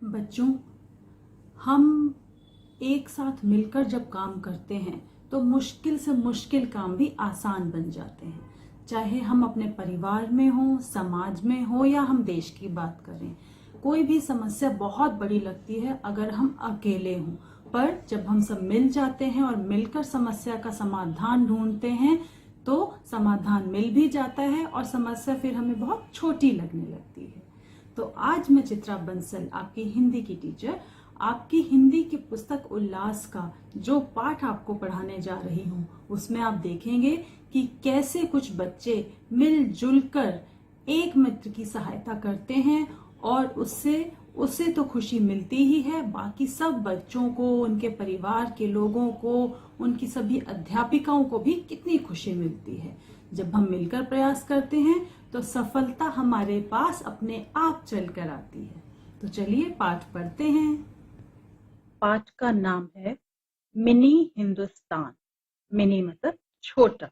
बच्चों, हम एक साथ मिलकर जब काम करते हैं तो मुश्किल से मुश्किल काम भी आसान बन जाते हैं। चाहे हम अपने परिवार में हो, समाज में हो या हम देश की बात करें, कोई भी समस्या बहुत बड़ी लगती है अगर हम अकेले हों। पर जब हम सब मिल जाते हैं और मिलकर समस्या का समाधान ढूंढते हैं तो समाधान मिल भी जाता है और समस्या फिर हमें बहुत छोटी लगने लगती है। तो आज मैं चित्रा बंसल, आपकी हिंदी की टीचर, आपकी हिंदी की पुस्तक उल्लास का जो पाठ आपको पढ़ाने जा रही हूँ उसमें आप देखेंगे कि कैसे कुछ बच्चे मिलजुल कर एक मित्र की सहायता करते हैं और उससे उसे तो खुशी मिलती ही है, बाकी सब बच्चों को, उनके परिवार के लोगों को, उनकी सभी अध्यापिकाओं को भी कितनी खुशी मिलती है। जब हम मिलकर प्रयास करते हैं तो सफलता हमारे पास अपने आप चल कर आती है। तो चलिए पाठ पढ़ते हैं। पाठ का नाम है मिनी हिंदुस्तान। मिनी मतलब छोटा।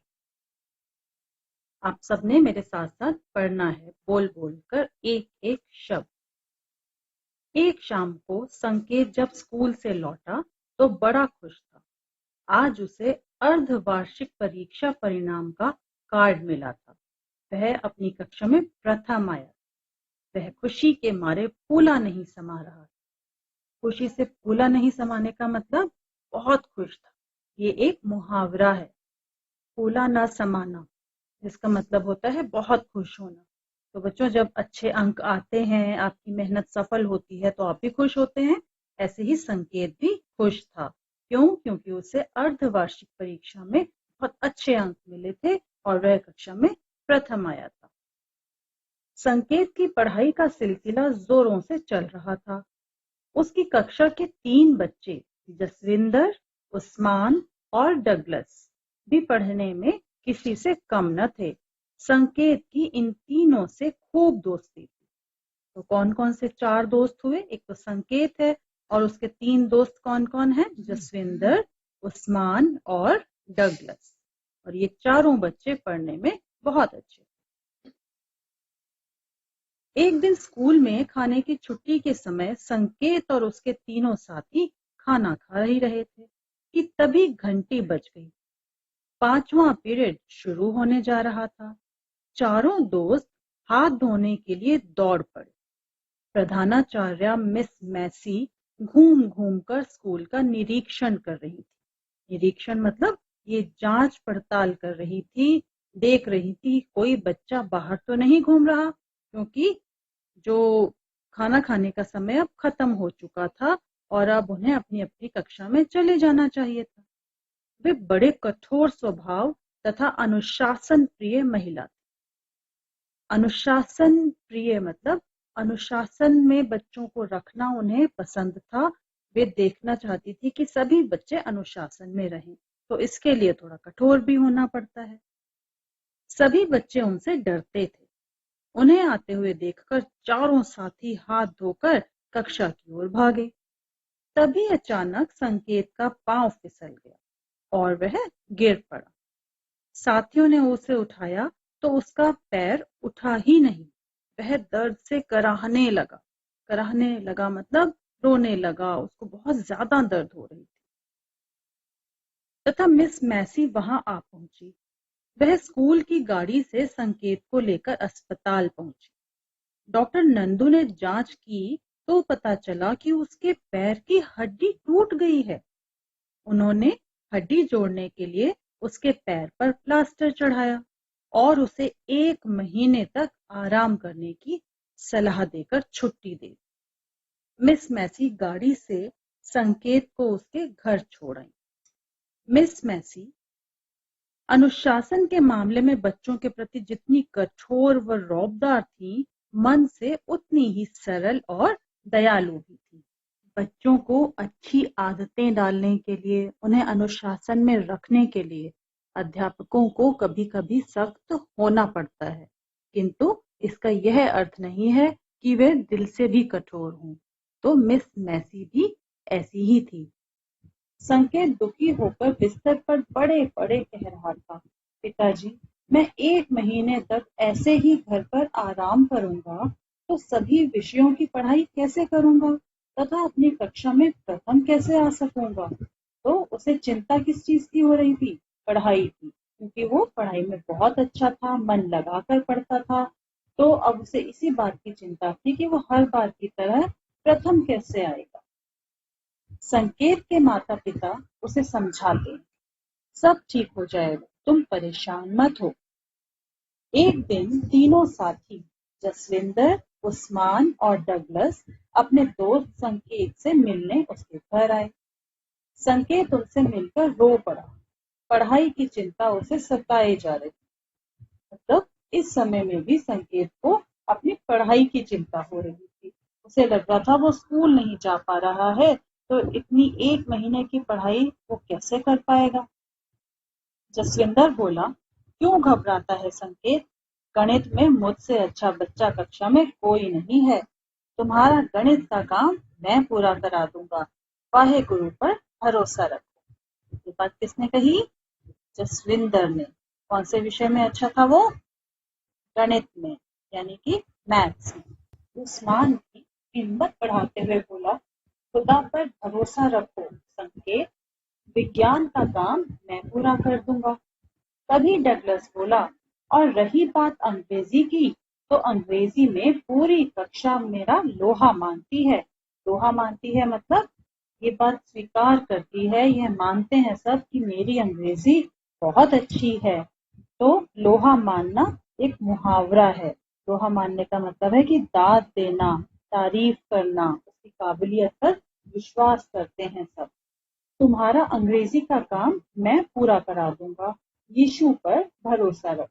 आप सबने मेरे साथ साथ पढ़ना है, बोल बोल कर एक एक शब्द। एक शाम को संकेत जब स्कूल से लौटा तो बड़ा खुश था। आज उसे अर्धवार्षिक परीक्षा परिणाम का कार्ड मिला था। वह अपनी कक्षा में प्रथम आया। वह खुशी के मारे फूला नहीं समा रहा। खुशी से फूला नहीं समाने का मतलब बहुत खुश था। ये एक मुहावरा है, फूला ना समाना, जिसका मतलब होता है बहुत खुश होना। तो बच्चों, जब अच्छे अंक आते हैं, आपकी मेहनत सफल होती है तो आप भी खुश होते हैं। ऐसे ही संकेत भी खुश था। क्यों? क्योंकि उसे अर्धवार्षिक परीक्षा में बहुत अच्छे अंक मिले थे और वह कक्षा में प्रथम आया था। संकेत की पढ़ाई का सिलसिला जोरों से चल रहा था। उसकी कक्षा के 3 बच्चे, जसविंदर, उस्मान और डगलस, भी पढ़ने में किसी से कम न थे। संकेत की इन तीनों से खूब दोस्ती थी। तो कौन कौन से 4 दोस्त हुए? एक तो संकेत है और उसके 3 दोस्त कौन कौन हैं? जसविंदर, उस्मान और डगलस। और ये चारों बच्चे पढ़ने में बहुत अच्छे। एक दिन स्कूल में खाने की छुट्टी के समय संकेत और उसके तीनों साथी खाना खा ही रहे थे कि तभी घंटी बज गई। 5वां पीरियड शुरू होने जा रहा था। चारों दोस्त हाथ धोने के लिए दौड़ पड़े। प्रधानाचार्य मिस मैसी घूम घूम कर स्कूल का निरीक्षण कर रही थी। निरीक्षण मतलब ये जांच पड़ताल कर रही थी, देख रही थी कोई बच्चा बाहर तो नहीं घूम रहा, क्योंकि जो खाना खाने का समय अब खत्म हो चुका था और अब उन्हें अपनी अपनी कक्षा में चले जाना चाहिए था। वे बड़े कठोर स्वभाव तथा अनुशासन प्रिय महिला थी। अनुशासन प्रिय मतलब अनुशासन में बच्चों को रखना उन्हें पसंद था। वे देखना चाहती थी कि सभी बच्चे अनुशासन में रहें, तो इसके लिए थोड़ा कठोर भी होना पड़ता है। सभी बच्चे उनसे डरते थे। उन्हें आते हुए देखकर चारों साथी हाथ धोकर कक्षा की ओर भागे। तभी अचानक संकेत का पांव फिसल गया और वह गिर पड़ा। साथियों ने उसे उठाया तो उसका पैर उठा ही नहीं। वह दर्द से कराहने लगा। कराहने लगा मतलब रोने लगा। उसको बहुत ज्यादा दर्द हो रही थी। तथा मिस मैसी वहां आ पहुंची। वह स्कूल की गाड़ी से संकेत को लेकर अस्पताल पहुंची। डॉक्टर नंदू ने जांच की तो पता चला कि उसके पैर की हड्डी टूट गई है। उन्होंने हड्डी जोड़ने के लिए उसके पैर पर प्लास्टर चढ़ाया और उसे 1 महीने तक आराम करने की सलाह देकर छुट्टी दे दी। मिस मैसी गाड़ी से संकेत को उसके घर छोड़ आई। मिस मैसी अनुशासन के मामले में बच्चों के प्रति जितनी कठोर व रौबदार थी, मन से उतनी ही सरल और दयालु भी थी। बच्चों को अच्छी आदतें डालने के लिए, उन्हें अनुशासन में रखने के लिए अध्यापकों को कभी-कभी सख्त होना पड़ता है, किंतु इसका यह अर्थ नहीं है कि वे दिल से भी कठोर हों। तो मिस मैसी भी ऐसी ही थी। संकेत दुखी होकर बिस्तर पर बड़े बड़े कह रहा था, पिताजी, मैं 1 महीने तक ऐसे ही घर पर आराम करूंगा तो सभी विषयों की पढ़ाई कैसे करूंगा? तथा अपनी कक्षा में प्रथम कैसे आ सकूंगा। तो उसे चिंता किस चीज की हो रही थी? पढ़ाई की, क्योंकि वो पढ़ाई में बहुत अच्छा था, मन लगाकर पढ़ता था। तो अब उसे इसी बात की चिंता थी कि वो हर बार की तरह प्रथम कैसे आएगा। संकेत के माता पिता उसे समझाते हैं, सब ठीक हो जाएगा, तुम परेशान मत हो। एक दिन तीनों साथी जसविंदर, उस्मान और डगलस अपने दोस्त संकेत से मिलने उसके घर आए। संकेत उनसे मिलकर रो पड़ा। पढ़ाई की चिंता उसे सताए जा रही। मतलब इस समय में भी संकेत को अपनी पढ़ाई की चिंता हो रही थी। उसे लग रहा था वो स्कूल नहीं जा पा रहा है, तो इतनी 1 महीने की पढ़ाई वो कैसे कर पाएगा। जसविंदर बोला, क्यों घबराता है संकेत? गणित में मुझसे अच्छा बच्चा कक्षा में कोई नहीं है। तुम्हारा गणित का काम मैं पूरा करा दूंगा। वाहे गुरु पर भरोसा रखो। ये बात किसने कही? जसविंदर ने। कौन से विषय में अच्छा था वो? गणित में, यानी कि मैथ्स में। उस्मान की हिम्मत बढ़ाते हुए बोला, खुदा पर भरोसा रखो संकेत, विज्ञान का काम मैं पूरा कर दूंगा। तभी डगलस बोला, और रही बात अंग्रेजी की, तो अंग्रेजी में पूरी कक्षा मेरा लोहा मानती है। लोहा मानती है मतलब ये बात स्वीकार करती है, यह मानते हैं सब कि मेरी अंग्रेजी बहुत अच्छी है। तो लोहा मानना एक मुहावरा है। लोहा मानने का मतलब है कि दाद देना, तारीफ करना, उसकी काबिलियत पर विश्वास करते हैं सब। तुम्हारा अंग्रेजी का काम मैं पूरा करा दूंगा, यीशु पर भरोसा रखो।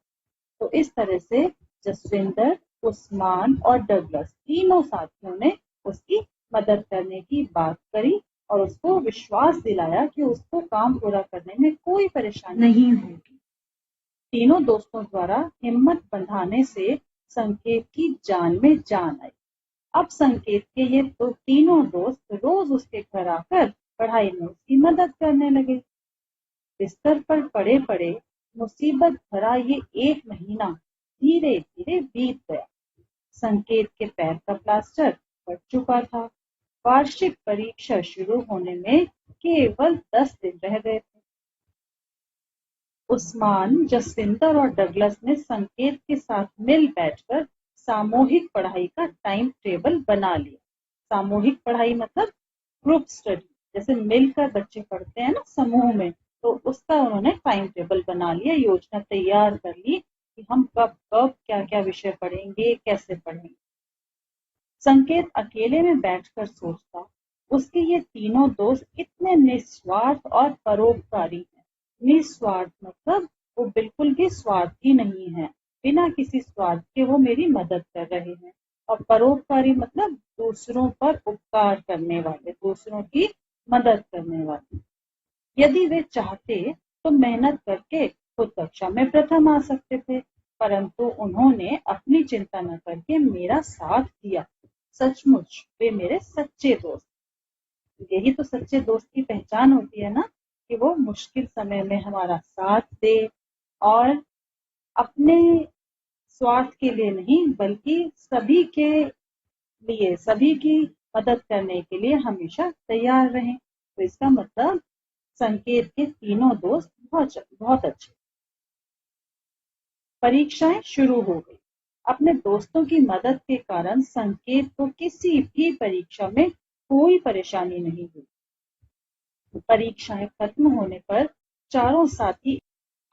तो इस तरह से जसविंदर, उस्मान और डगलस तीनों साथियों ने उसकी मदद करने की बात करी और उसको विश्वास दिलाया कि उसको काम पूरा करने में कोई परेशानी नहीं होगी। तीनों दोस्तों द्वारा हिम्मत बंधाने से संकेत की जान में जान आई। अब संकेत के ये तो तीनों दोस्त रोज उसके घर आकर पढ़ाई में उसकी मदद करने लगे। बिस्तर पर पड़े पड़े मुसीबत भरा ये 1 महीना धीरे धीरे बीत गया। संकेत के पैर का प्लास्टर फट चुका था। वार्षिक परीक्षा शुरू होने में केवल 10 दिन रह गए थे। उस्मान, जसविंदर और डगलस ने संकेत के साथ मिल बैठकर सामूहिक पढ़ाई का टाइम टेबल बना लिया। सामूहिक पढ़ाई मतलब ग्रुप स्टडी, जैसे मिलकर बच्चे पढ़ते हैं ना समूह में, तो उसका उन्होंने टाइम टेबल बना लिया, योजना तैयार कर ली कि हम कब कब क्या क्या विषय पढ़ेंगे, कैसे पढ़ेंगे। संकेत अकेले में बैठकर सोचता, उसके ये तीनों दोस्त इतने निस्वार्थ और परोपकारी हैं। निस्वार्थ मतलब वो बिल्कुल भी स्वार्थी नहीं है, बिना किसी स्वार्थ के वो मेरी मदद कर रहे हैं। और परोपकारी मतलब दूसरों पर उपकार करने वाले, दूसरों की मदद करने वाले। यदि वे चाहते तो मेहनत करके खुद कक्षा में प्रथम आ सकते थे, परंतु उन्होंने अपनी चिंता न करके मेरा साथ दिया। सचमुच वे मेरे सच्चे दोस्त। यही तो सच्चे दोस्त की पहचान होती है ना, कि वो मुश्किल समय में हमारा साथ दे और अपने स्वार्थ के लिए नहीं बल्कि सभी के लिए, सभी की मदद करने के लिए हमेशा तैयार रहें। तो इसका मतलब संकेत के तीनों दोस्त बहुत बहुत अच्छे। परीक्षाएं शुरू हो गई। अपने दोस्तों की मदद के कारण संकेत को किसी भी परीक्षा में कोई परेशानी नहीं हुई। परीक्षाएं खत्म होने पर चारों साथी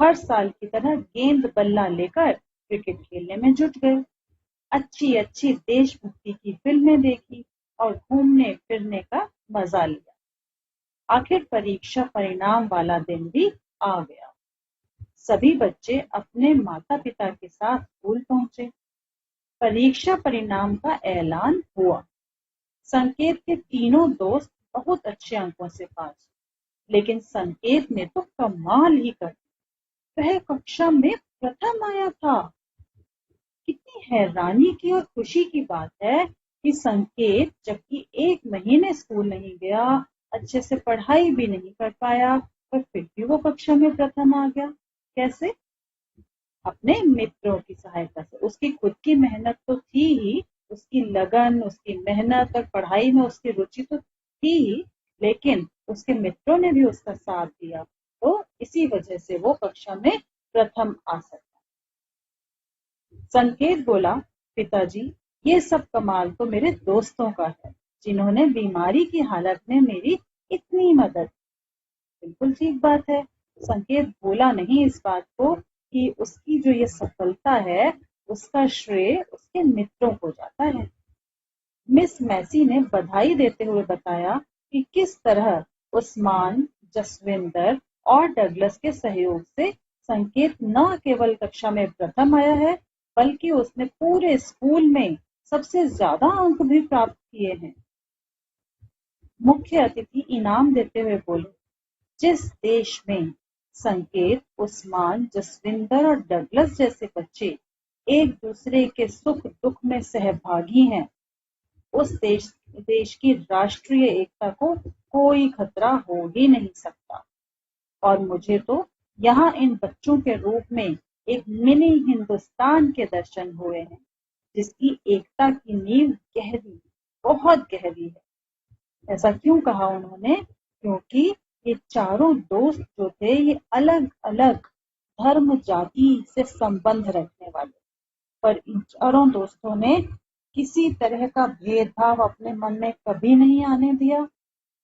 हर साल की तरह गेंद बल्ला लेकर क्रिकेट खेलने में जुट गए। अच्छी अच्छी देशभक्ति की फिल्में देखी और घूमने फिरने का मजा लिया। आखिर परीक्षा परिणाम वाला दिन भी आ गया। सभी बच्चे अपने माता पिता के साथ स्कूल पहुंचे। परीक्षा परिणाम का ऐलान हुआ। संकेत के तीनों दोस्त बहुत अच्छे अंकों से पास, लेकिन संकेत ने तो कमाल ही कर दिया। वह कक्षा में प्रथम आया था। कितनी हैरानी की और खुशी की बात है कि संकेत जबकि 1 महीने स्कूल नहीं गया, अच्छे से पढ़ाई भी नहीं कर पाया, पर फिर भी वो कक्षा में प्रथम आ गया। कैसे? अपने मित्रों की सहायता से। उसकी खुद की मेहनत तो थी ही, उसकी लगन, उसकी मेहनत और पढ़ाई में उसकी रुचि तो थी ही, लेकिन उसके मित्रों ने भी उसका साथ दिया, तो इसी वजह से वो कक्षा में प्रथम आ सका। संकेत बोला, पिताजी, ये सब कमाल तो मेरे दोस्तों का है, जिन्होंने बीमारी की हालत में मेरी इतनी मदद। बिल्कुल ठीक बात है। संकेत बोला नहीं इस बात को कि उसकी जो ये सफलता है उसका श्रेय उसके मित्रों को जाता है। मिस मैसी ने बधाई देते हुए बताया कि किस तरह उस्मान, जसविंदर और डगलस के सहयोग से संकेत न केवल कक्षा में प्रथम आया है, बल्कि उसने पूरे स्कूल में सबसे ज्यादा अंक भी प्राप्त किए हैं। मुख्य अतिथि इनाम देते हुए बोले, जिस देश में संकेत, उस्मान, जसविंदर और डगलस जैसे बच्चे एक दूसरे के सुख दुख में सहभागी हैं, उस देश की राष्ट्रीय एकता को कोई खतरा हो ही नहीं सकता। और मुझे तो यहाँ इन बच्चों के रूप में एक मिनी हिंदुस्तान के दर्शन हुए हैं, जिसकी एकता की नींव गहरी, बहुत गहरी है। ऐसा क्यों कहा उन्होंने? क्योंकि ये चारों दोस्त जो थे ये अलग अलग धर्म जाति से संबंध रखने वाले, पर इन चारों दोस्तों ने किसी तरह का भेदभाव अपने मन में कभी नहीं आने दिया।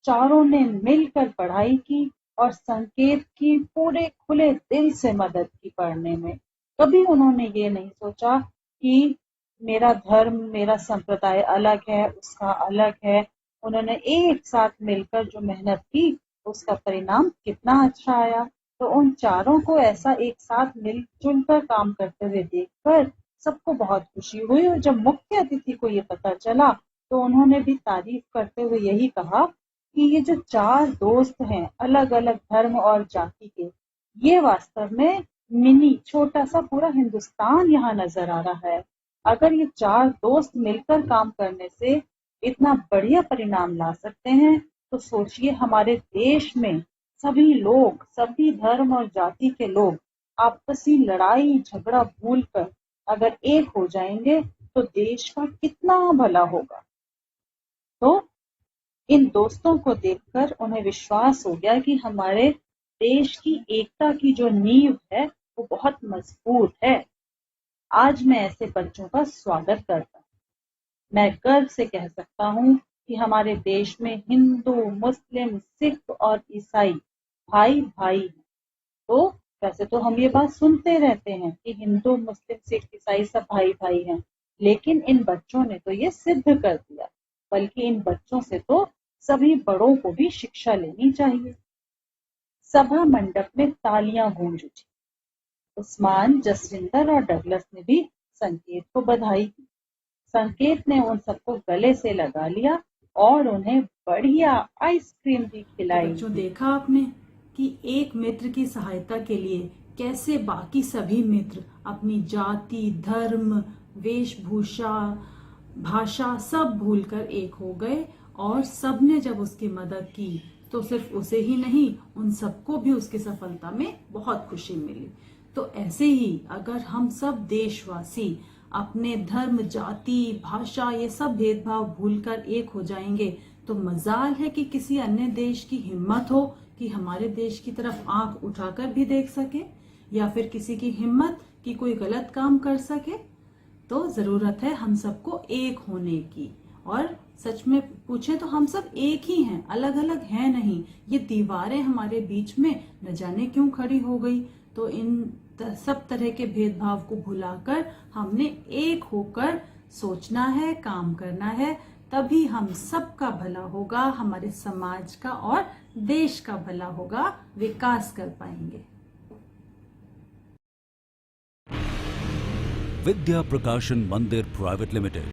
चारों ने मिलकर पढ़ाई की और संकेत की पूरे खुले दिल से मदद की पढ़ने में। कभी उन्होंने ये नहीं सोचा कि मेरा धर्म, मेरा संप्रदाय अलग है, उसका अलग है। उन्होंने एक साथ मिलकर जो मेहनत की उसका परिणाम कितना अच्छा आया। तो उन चारों को ऐसा एक साथ मिलजुल कर काम करते हुए देखकर सबको बहुत खुशी हुई, और जब मुख्य अतिथि को ये पता चला तो उन्होंने भी तारीफ करते हुए यही कहा कि ये जो चार दोस्त हैं अलग अलग धर्म और जाति के, ये वास्तव में मिनी छोटा सा पूरा हिंदुस्तान यहाँ नजर आ रहा है। अगर ये चार दोस्त मिलकर काम करने से इतना बढ़िया परिणाम ला सकते हैं, तो सोचिए हमारे देश में सभी लोग, सभी धर्म और जाति के लोग आपसी लड़ाई झगड़ा भूलकर अगर एक हो जाएंगे तो देश का कितना भला होगा। तो इन दोस्तों को देखकर उन्हें विश्वास हो गया कि हमारे देश की एकता की जो नींव है वो बहुत मजबूत है। आज मैं ऐसे बच्चों का स्वागत करता हूँ। मैं गर्व से कह सकता हूँ कि हमारे देश में हिंदू, मुस्लिम, सिख और ईसाई भाई भाई हैं। तो वैसे तो हम ये बात सुनते रहते हैं कि हिंदू, मुस्लिम, सिख, ईसाई सब भाई भाई हैं, लेकिन इन बच्चों ने तो ये सिद्ध कर दिया। बल्कि इन बच्चों से तो सभी बड़ों को भी शिक्षा लेनी चाहिए। सभा मंडप में तालियां गूंज उठी। उस्मान, जसविंदर और डगलस ने भी संकेत को बधाई दी। संकेत ने उन सबको गले से लगा लिया और उन्हें बढ़िया आइसक्रीम भी खिलाई। बच्चों, देखा आपने कि एक मित्र की सहायता के लिए कैसे बाकी सभी मित्र अपनी जाति, धर्म, वेशभूषा, भाषा सब भूलकर एक हो गए, और सबने जब उसकी मदद की तो सिर्फ उसे ही नहीं, उन सबको भी उसकी सफलता में बहुत खुशी मिली। तो ऐसे ही अगर हम सब देशवासी अपने धर्म, जाति, भाषा ये सब भेदभाव भूलकर एक हो जाएंगे, तो मजाल है कि किसी अन्य देश की हिम्मत हो कि हमारे देश की तरफ आंख उठाकर भी देख सके, या फिर किसी की हिम्मत कि कोई गलत काम कर सके। तो जरूरत है हम सबको एक होने की। और सच में पूछे तो हम सब एक ही हैं, अलग अलग हैं नहीं। ये दीवारें हमारे बीच में न जाने क्यों खड़ी हो गई। तो इन सब तरह के भेदभाव को भुलाकर हमने एक होकर सोचना है, काम करना है, तभी हम सबका भला होगा, हमारे समाज का और देश का भला होगा, विकास कर पाएंगे। विद्या प्रकाशन मंदिर प्राइवेट लिमिटेड।